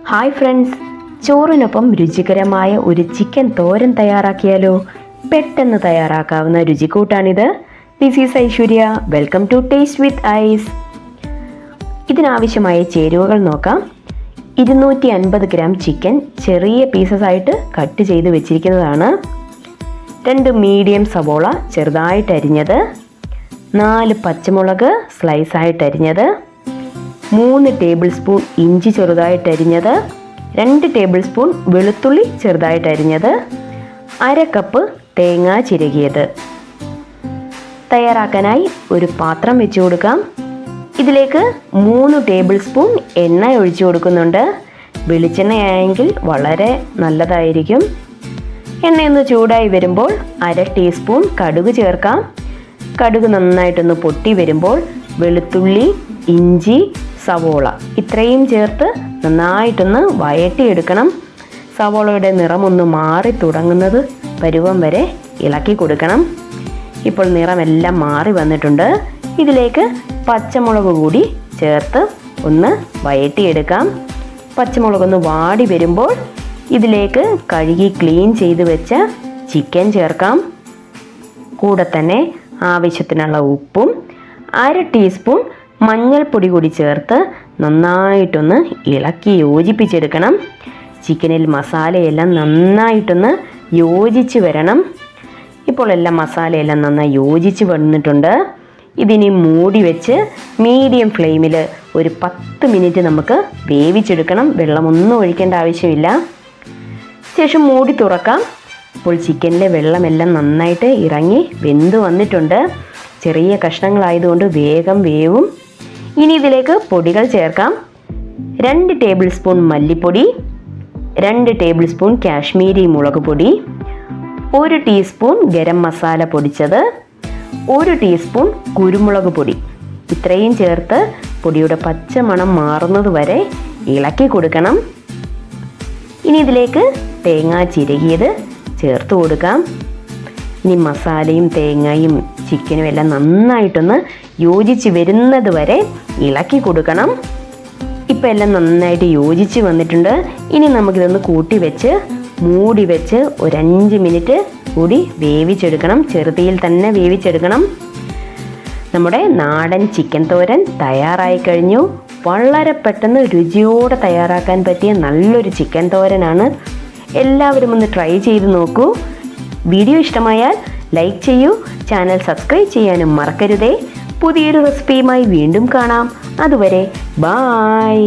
Hi friends, ചോറിനൊപ്പം രുചികരമായ ഒരു chicken തോരൻ തയ്യാറാക്കിയാലോ? പെട്ടെന്ന് തയ്യാറാക്കാവുന്ന രുചിക്കൂട്ടാണിത്. This is Aishwarya. Welcome to taste with ice. ഇതിനാവശ്യമായ ചേരുവകൾ നോക്കാം. 250 ഗ്രാം ചിക്കൻ ചെറിയ പീസസ് ആയിട്ട് കട്ട് ചെയ്ത് വെച്ചിരിക്കുന്നതാണ്. 2 മീഡിയം സവോള ചെറുതായിട്ട് അരിഞ്ഞത്, 4 പച്ചമുളക് സ്ലൈസ് ആയിട്ട് അരിഞ്ഞത്, 3 ടേബിൾ സ്പൂൺ ഇഞ്ചി ചെറുതായിട്ട് അരിഞ്ഞത്, 2 ടേബിൾ സ്പൂൺ വെളുത്തുള്ളി ചെറുതായിട്ട് അരിഞ്ഞത്, 1/2 കപ്പ് തേങ്ങ ചിരകിയത്. തയ്യാറാക്കാനായി ഒരു പാത്രം വെച്ച് കൊടുക്കാം. ഇതിലേക്ക് 3 ടേബിൾ സ്പൂൺ എണ്ണ ഒഴിച്ചു കൊടുക്കുന്നുണ്ട്. വെളിച്ചെണ്ണയായെങ്കിൽ വളരെ നല്ലതായിരിക്കും. എണ്ണയൊന്ന് ചൂടായി വരുമ്പോൾ 1/2 ടീസ്പൂൺ കടുക് ചേർക്കാം. കടുക് നന്നായിട്ടൊന്ന് പൊട്ടി വരുമ്പോൾ വെളുത്തുള്ളി, ഇഞ്ചി, സവോള ഇത്രയും ചേർത്ത് നന്നായിട്ടൊന്ന് വഴറ്റിയെടുക്കണം. സവോളയുടെ നിറമൊന്ന് മാറി തുടങ്ങുന്നത് പരുവം വരെ ഇളക്കി കൊടുക്കണം. ഇപ്പോൾ നിറമെല്ലാം മാറി വന്നിട്ടുണ്ട്. ഇതിലേക്ക് പച്ചമുളക് കൂടി ചേർത്ത് ഒന്ന് വഴറ്റിയെടുക്കാം. പച്ചമുളകൊന്ന് വാടി വരുമ്പോൾ ഇതിലേക്ക് കഴുകി ക്ലീൻ ചെയ്ത് വെച്ച ചിക്കൻ ചേർക്കാം. കൂടെ തന്നെ ആവശ്യത്തിനുള്ള ഉപ്പും 1/2 ടീസ്പൂൺ മഞ്ഞൾപ്പൊടി കൂടി ചേർത്ത് നന്നായിട്ടൊന്ന് ഇളക്കി യോജിപ്പിച്ചെടുക്കണം. ചിക്കനിൽ മസാലയെല്ലാം നന്നായിട്ടൊന്ന് യോജിച്ച് വരണം. ഇപ്പോൾ എല്ലാം മസാലയെല്ലാം നന്നായി യോജിച്ച് വന്നിട്ടുണ്ട്. ഇതിനി മൂടി വെച്ച് മീഡിയം ഫ്ലെയിമിൽ ഒരു 10 മിനിറ്റ് നമുക്ക് വേവിച്ചെടുക്കണം. വെള്ളമൊന്നും ഒഴിക്കേണ്ട ആവശ്യമില്ല. ശേഷം മൂടി തുറക്കാം. ഇപ്പോൾ ചിക്കനിലെ വെള്ളമെല്ലാം നന്നായിട്ട് ഇറങ്ങി വെന്ത് വന്നിട്ടുണ്ട്. ചെറിയ കഷ്ണങ്ങളായതുകൊണ്ട് വേഗം വേവും. ഇനി ഇതിലേക്ക് പൊടികൾ ചേർക്കാം. 2 ടേബിൾ സ്പൂൺ മല്ലിപ്പൊടി, 2 ടേബിൾ സ്പൂൺ കാശ്മീരി മുളക് പൊടി, 1 ടീസ്പൂൺ ഗരം മസാല പൊടിച്ചത്, 1 ടീസ്പൂൺ കുരുമുളക് പൊടി ഇത്രയും ചേർത്ത് പൊടിയുടെ പച്ചമണം മാറുന്നത് വരെ ഇളക്കി കൊടുക്കണം. ഇനി ഇതിലേക്ക് തേങ്ങ ചിരകിയത് ചേർത്ത് കൊടുക്കാം. ഇനി മസാലയും തേങ്ങയും ചിക്കനും എല്ലാം നന്നായിട്ടൊന്ന് യോജിച്ച് വരുന്നത് വരെ ഇളക്കി കൊടുക്കണം. ഇപ്പം എല്ലാം നന്നായിട്ട് യോജിച്ച് വന്നിട്ടുണ്ട്. ഇനി നമുക്കിതൊന്ന് കൂട്ടി വെച്ച് മൂടി വെച്ച് ഒരു 5 മിനിറ്റ് കൂടി വേവിച്ചെടുക്കണം. ചെറുതീയിൽ തന്നെ വേവിച്ചെടുക്കണം. നമ്മുടെ നാടൻ ചിക്കൻ തോരൻ തയ്യാറായി കഴിഞ്ഞു. വളരെ പെട്ടെന്ന് രുചിയോടെ തയ്യാറാക്കാൻ പറ്റിയ നല്ലൊരു ചിക്കൻ തോരനാണ്. എല്ലാവരും ഒന്ന് ട്രൈ ചെയ്ത് നോക്കൂ. വീഡിയോ ഇഷ്ടമായാൽ ലൈക്ക് ചെയ്യൂ. ചാനൽ സബ്സ്ക്രൈബ് ചെയ്യാനും മറക്കരുതേ. പുതിയൊരു റെസിപ്പിയുമായി വീണ്ടും കാണാം. അതുവരെ ബായ്.